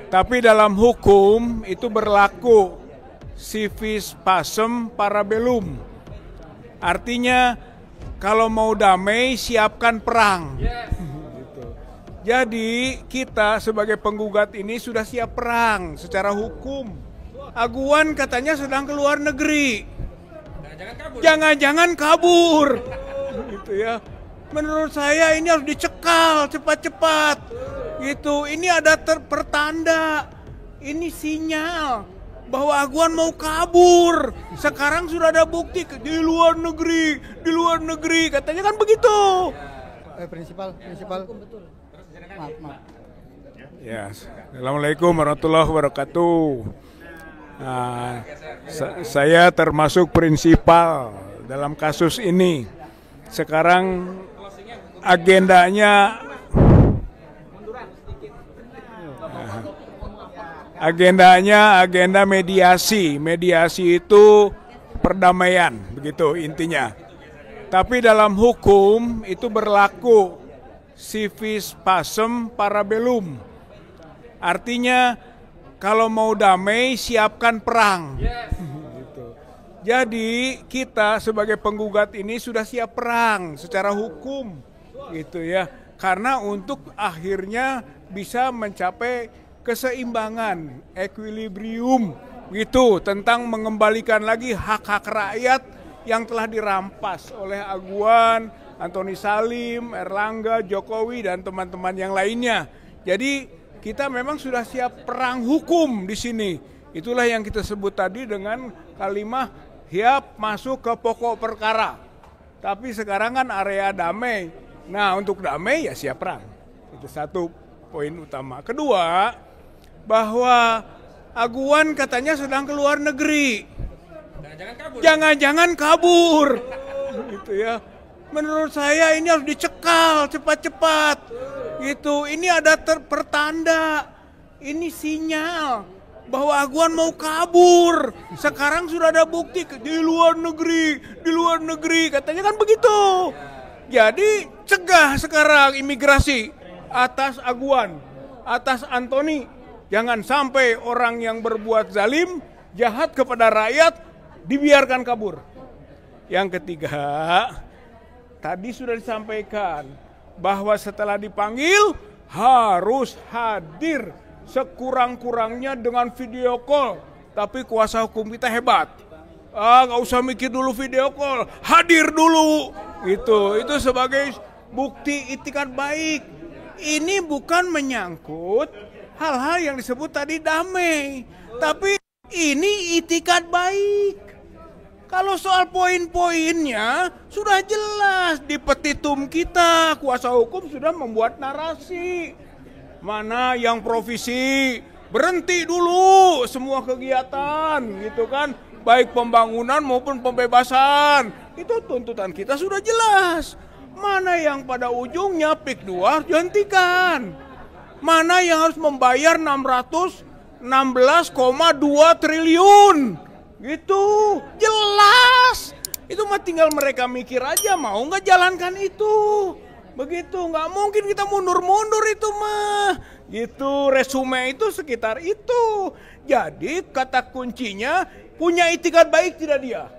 Tapi dalam hukum itu berlaku si vis pacem para bellum. Artinya kalau mau damai siapkan perang. Gitu. Jadi kita sebagai penggugat ini sudah siap perang secara hukum. Aguan katanya sedang ke luar negeri. Jangan-jangan kabur. Gitu ya. Menurut saya ini harus dicekal cepat-cepat. Gitu. Ini ada pertanda. Ini sinyal bahwa Aguan mau kabur. Sekarang sudah ada bukti di luar negeri katanya kan begitu. Prinsipal. Maaf. Ya, Assalamualaikum warahmatullahi wabarakatuh. Nah, saya termasuk prinsipal dalam kasus ini. Sekarang agendanya agenda mediasi. Mediasi itu perdamaian, begitu intinya. Tapi dalam hukum itu berlaku si vis pacem para bellum. Artinya kalau mau damai siapkan perang. Gitu. Jadi kita sebagai penggugat ini sudah siap perang secara hukum, gitu ya. Karena untuk akhirnya bisa mencapai keseimbangan, equilibrium, gitu, tentang mengembalikan lagi hak-hak rakyat yang telah dirampas oleh Aguan, Antoni Salim, Erlangga, Jokowi, dan teman-teman yang lainnya. Jadi kita memang sudah siap perang hukum di sini. Itulah yang kita sebut tadi dengan kalimat siap masuk ke pokok perkara. Tapi sekarang kan area damai. Nah, untuk damai ya siap perang. Itu satu poin utama. Kedua, bahwa Aguan katanya sedang ke luar negeri. Jangan-jangan kabur. Gitu ya. Menurut saya ini harus dicekal cepat-cepat. Gitu. Ini ada pertanda. Ini sinyal bahwa Aguan mau kabur. Sekarang sudah ada bukti di luar negeri katanya kan begitu. Jadi cegah sekarang imigrasi atas Aguan, atas Antoni. Jangan sampai orang yang berbuat zalim, jahat kepada rakyat dibiarkan kabur. Yang ketiga, tadi sudah disampaikan bahwa setelah dipanggil harus hadir sekurang-kurangnya dengan video call. Tapi kuasa hukum kita hebat. Nggak usah mikir dulu video call, hadir dulu. Itu sebagai bukti itikat baik. Ini bukan menyangkut hal-hal yang disebut tadi damai, tapi ini itikat baik. Kalau soal poin-poinnya sudah jelas di petitum kita, kuasa hukum sudah membuat narasi. Mana yang provisi, berhenti dulu semua kegiatan, gitu kan, baik pembangunan maupun pembebasan. Itu tuntutan kita sudah jelas. Mana yang pada ujungnya PIK 2 harus dihentikan. Mana yang harus membayar 616,2 triliun. Gitu, jelas. Itu mah tinggal mereka mikir aja mau nggak jalankan itu. Begitu, nggak mungkin kita mundur-mundur itu mah. Gitu, resume itu sekitar itu. Jadi kata kuncinya, punya itikat baik tidak dia?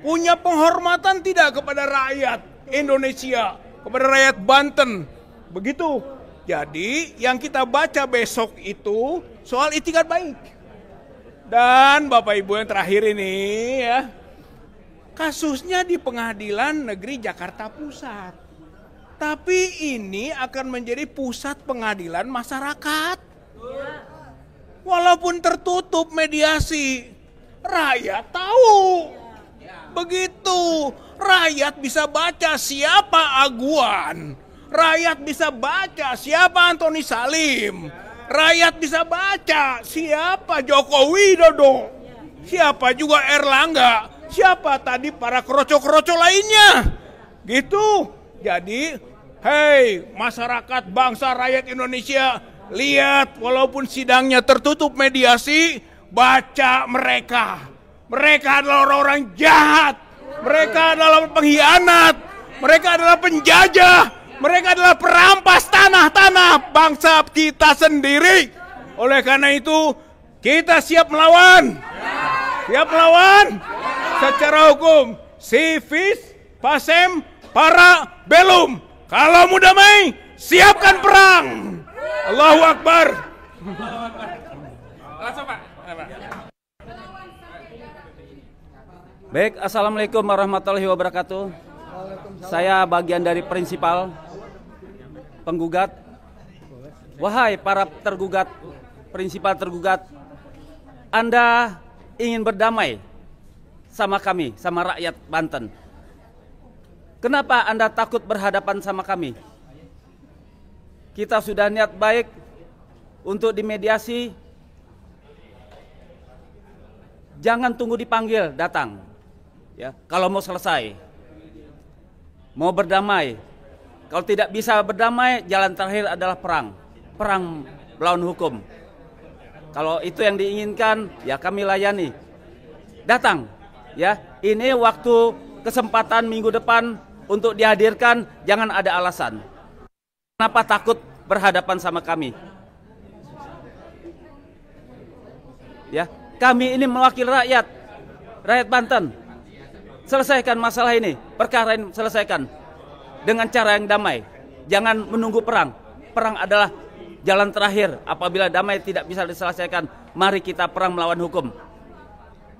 Punya penghormatan tidak kepada rakyat Indonesia, kepada rakyat Banten? Begitu. Jadi yang kita baca besok itu soal itikat baik. Dan Bapak Ibu yang terakhir ini ya, kasusnya di Pengadilan Negeri Jakarta Pusat. Tapi ini akan menjadi pusat pengadilan masyarakat. Walaupun tertutup mediasi, rakyat tahu. Begitu, rakyat bisa baca siapa Aguan. Rakyat bisa baca siapa Antoni Salim. Rakyat bisa baca siapa Joko Widodo. Siapa juga Erlangga. Siapa tadi para kroco-kroco lainnya. Gitu. Jadi, hei masyarakat bangsa rakyat Indonesia, lihat walaupun sidangnya tertutup mediasi, baca mereka. Mereka adalah orang-orang jahat. Mereka adalah pengkhianat. Mereka adalah penjajah. Mereka adalah perampas tanah-tanah bangsa kita sendiri. Oleh karena itu, kita siap melawan. Siap melawan secara hukum. Si vis, pacem, para, bellum. Kalau mau damai, siapkan perang. Allahu Akbar. Langsung Pak. Baik, Assalamualaikum warahmatullahi wabarakatuh. Saya bagian dari prinsipal penggugat. Wahai para tergugat, prinsipal tergugat, Anda ingin berdamai sama kami, sama rakyat Banten. Kenapa Anda takut berhadapan sama kami? Kita sudah niat baik untuk dimediasi. Jangan tunggu dipanggil, datang. Ya, kalau mau selesai, mau berdamai. Kalau tidak bisa berdamai, jalan terakhir adalah perang. Perang melawan hukum. Kalau itu yang diinginkan, ya kami layani. Datang, ya. Ini waktu kesempatan minggu depan untuk dihadirkan, jangan ada alasan. Kenapa takut berhadapan sama kami? Ya, kami ini mewakili rakyat Banten. Selesaikan masalah ini, perkara ini selesaikan dengan cara yang damai. Jangan menunggu perang. Perang adalah jalan terakhir. Apabila damai tidak bisa diselesaikan, mari kita perang melawan hukum.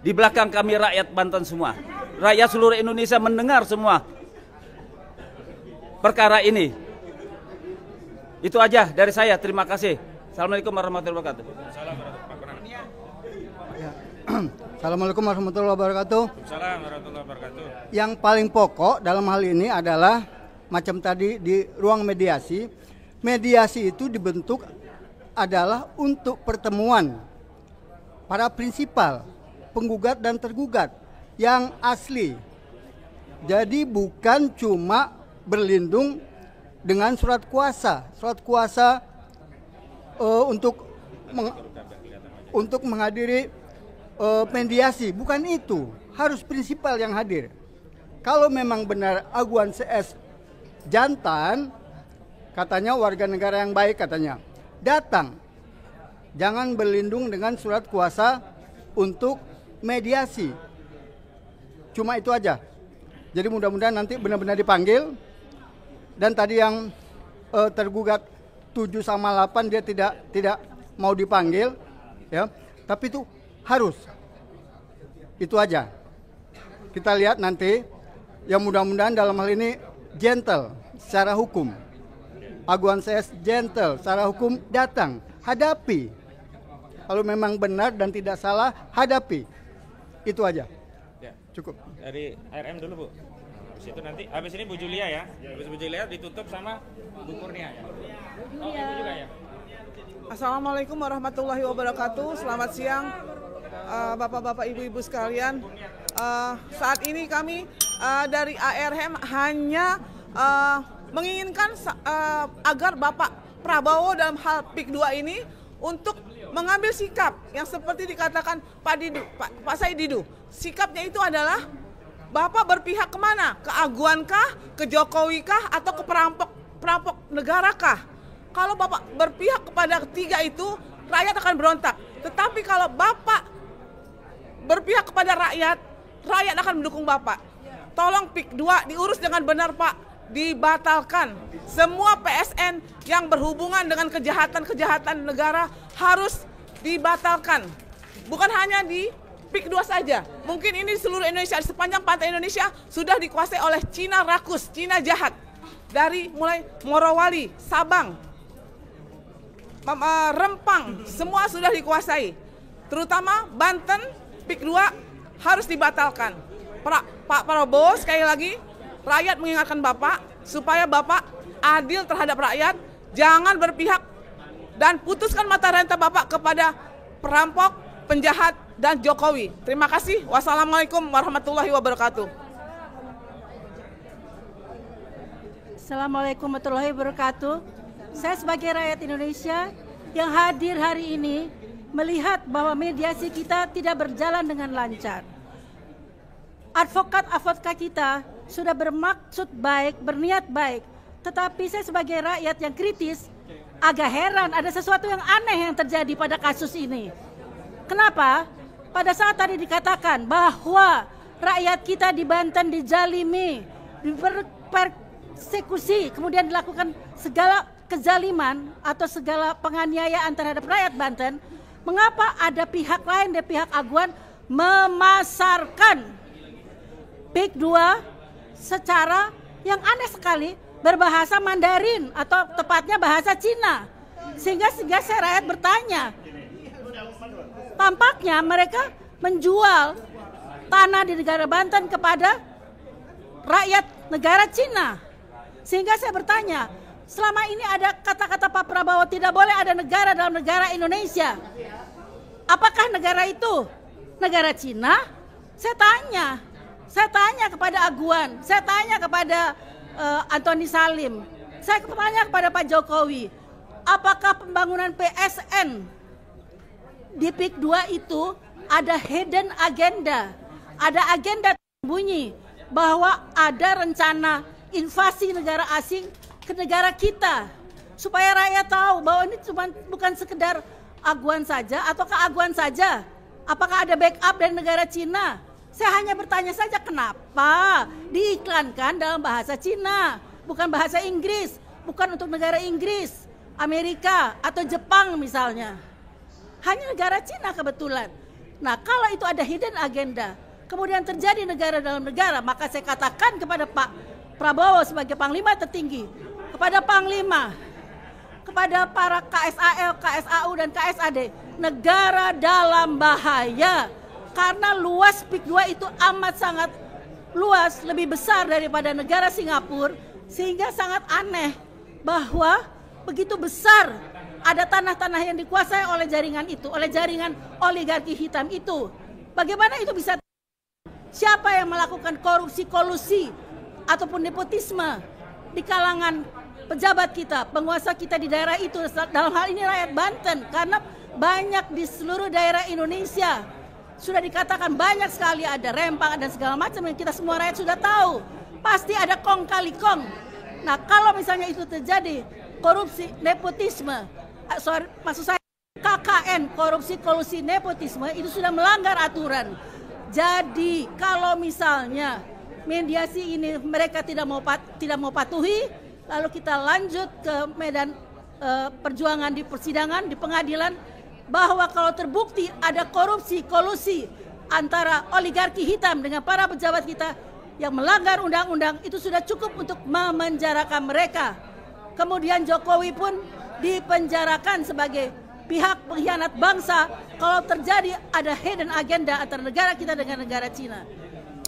Di belakang kami rakyat Banten semua. Rakyat seluruh Indonesia mendengar semua perkara ini. Itu aja dari saya. Terima kasih. Assalamualaikum warahmatullahi wabarakatuh. Assalamualaikum warahmatullahi wabarakatuh. Waalaikumsalam warahmatullahi wabarakatuh. Yang paling pokok dalam hal ini adalah macam tadi di ruang mediasi. Mediasi itu dibentuk adalah untuk pertemuan para prinsipal, penggugat dan tergugat yang asli. Jadi bukan cuma berlindung dengan surat kuasa. Surat kuasa untuk menghadiri mediasi, bukan itu. Harus prinsipal yang hadir. Kalau memang benar Aguan CS jantan, katanya warga negara yang baik katanya, datang. Jangan berlindung dengan surat kuasa untuk mediasi. Cuma itu aja. Jadi mudah-mudahan nanti benar-benar dipanggil. Dan tadi yang tergugat 7 sama 8 dia tidak mau dipanggil, ya. Tapi itu harus. Itu aja. Kita lihat nanti. Ya mudah-mudahan dalam hal ini gentle secara hukum. Aguan CS gentle secara hukum, datang, hadapi. Kalau memang benar dan tidak salah, hadapi. Itu aja. Ya. Cukup. Dari HRM dulu Bu. Habis itu nanti, habis ini Bu Julia ya. Habis Bu Julia ditutup sama Bu Kurnia ya. Oh, Ibu juga ya. Assalamualaikum warahmatullahi wabarakatuh. Selamat siang Bapak-bapak, Ibu-ibu sekalian. Saat ini kami dari ARM hanya menginginkan agar Bapak Prabowo dalam hal PIK 2 ini untuk mengambil sikap yang seperti dikatakan Pak Said Didu. Sikapnya itu adalah Bapak berpihak kemana? Ke Aguan kah? Ke Jokowi kah? Atau ke perampok negara kah? Kalau Bapak berpihak kepada ketiga itu, rakyat akan berontak. Tetapi kalau Bapak berpihak kepada rakyat, rakyat akan mendukung Bapak. Tolong PIK 2 diurus dengan benar Pak, dibatalkan. Semua PSN yang berhubungan dengan kejahatan-kejahatan negara harus dibatalkan. Bukan hanya di PIK 2 saja. Mungkin ini seluruh Indonesia, di sepanjang pantai Indonesia sudah dikuasai oleh Cina rakus, Cina jahat. Dari mulai Morowali, Sabang, Rempang, semua sudah dikuasai. Terutama Banten, PIK 2 harus dibatalkan. Pak Prabowo, sekali lagi, rakyat mengingatkan Bapak, supaya Bapak adil terhadap rakyat, jangan berpihak, dan putuskan mata rantai Bapak kepada perampok, penjahat, dan Jokowi. Terima kasih. Wassalamualaikum warahmatullahi wabarakatuh. Assalamualaikum warahmatullahi wabarakatuh. Saya sebagai rakyat Indonesia yang hadir hari ini melihat bahwa mediasi kita tidak berjalan dengan lancar. Advokat kita sudah bermaksud baik, berniat baik, tetapi saya sebagai rakyat yang kritis agak heran, ada sesuatu yang aneh yang terjadi pada kasus ini. Kenapa? Pada saat tadi dikatakan bahwa rakyat kita di Banten dizalimi, dipersekusi, kemudian dilakukan segala kezaliman atau segala penganiayaan terhadap rakyat Banten, mengapa ada pihak lain dari pihak Aguan memasarkan PIK 2 secara yang aneh sekali, berbahasa Mandarin atau tepatnya bahasa Cina, sehingga saya rakyat bertanya, tampaknya mereka menjual tanah di negara Banten kepada rakyat negara Cina. Sehingga saya bertanya, selama ini ada kata-kata Pak Prabowo tidak boleh ada negara dalam negara Indonesia. Apakah negara itu negara Cina? Saya tanya kepada Aguan, saya tanya kepada Antoni Salim, saya tanya kepada Pak Jokowi, apakah pembangunan PSN di PIK 2 itu ada hidden agenda, ada agenda tersembunyi bahwa ada rencana invasi negara asing ke negara kita, supaya rakyat tahu bahwa ini bukan sekedar Aguan saja ataukah Aguan saja, apakah ada backup dari negara Cina. Saya hanya bertanya saja, kenapa diiklankan dalam bahasa Cina, bukan bahasa Inggris, bukan untuk negara Inggris, Amerika atau Jepang misalnya. Hanya negara Cina kebetulan. Nah, kalau itu ada hidden agenda, kemudian terjadi negara dalam negara, maka saya katakan kepada Pak Prabowo sebagai Panglima tertinggi, kepada Panglima, kepada para KSAL, KSAU dan KSAD, negara dalam bahaya. Karena luas PIK 2 itu amat sangat luas, lebih besar daripada negara Singapura, sehingga sangat aneh bahwa begitu besar ada tanah-tanah yang dikuasai oleh jaringan itu, oleh jaringan oligarki hitam itu. Bagaimana itu bisa? Siapa yang melakukan korupsi, kolusi ataupun nepotisme di kalangan pejabat kita, penguasa kita di daerah itu, dalam hal ini rakyat Banten, karena banyak di seluruh daerah Indonesia. Sudah dikatakan banyak sekali ada rempang dan segala macam yang kita semua rakyat sudah tahu. Pasti ada kong kali kong. Nah, kalau misalnya itu terjadi korupsi, nepotisme, maksud saya KKN, korupsi, kolusi, nepotisme, itu sudah melanggar aturan. Jadi kalau misalnya mediasi ini mereka tidak mau patuhi, lalu kita lanjut ke medan perjuangan di persidangan, di pengadilan, bahwa kalau terbukti ada korupsi, kolusi antara oligarki hitam dengan para pejabat kita yang melanggar undang-undang, itu sudah cukup untuk memenjarakan mereka. Kemudian Jokowi pun dipenjarakan sebagai pihak pengkhianat bangsa kalau terjadi ada hidden agenda antara negara kita dengan negara Cina.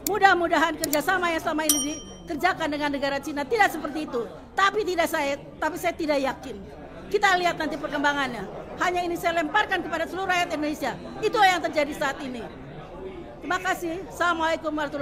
Mudah-mudahan kerjasama yang selama ini dikerjakan dengan negara Cina tidak seperti itu. Tapi saya tidak yakin. Kita lihat nanti perkembangannya. Hanya ini saya lemparkan kepada seluruh rakyat Indonesia. Itulah yang terjadi saat ini. Terima kasih. Assalamualaikum warahmatullahi wabarakatuh.